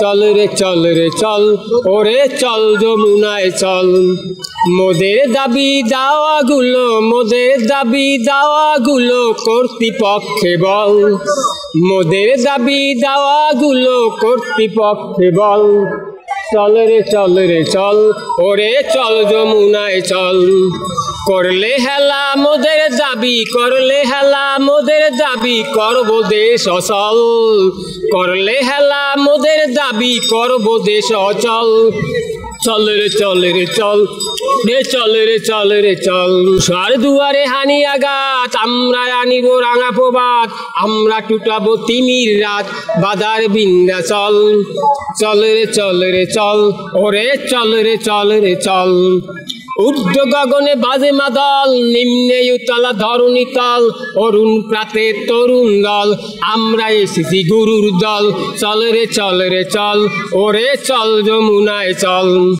চল রে চল ওরে চল যমুনায় চল। মোদের দাবি দাওয়াগুলো কর্তৃপক্ষে বল, মোদের দাবি দাওয়াগুলো কর্তৃপক্ষে বল। চল রে চল ওরে চল যমুনায় চল। করলে হেলা মোদের দাবি করব দেশ অচল, করলে হেলা মোদের দাবি করব দেশ অচল। চল রে চল সার দুয়ারে হানি আঘাত, আমরা আনিব রাঙা প্রবাদ, আমরা টুটাবো তিমির রাত বাধার বিন্ধ্যাচল। চল রে চল ওরে চল রে চল। ঊর্ধ্ব গগনে বাজে মাদল, নিম্নে উতলা ধরণী তল, অরুণ প্রাতে তরুণ দল, আমরা এসেছি গুরুর দল। চল রে চল ওরে চল যমুনায় চল।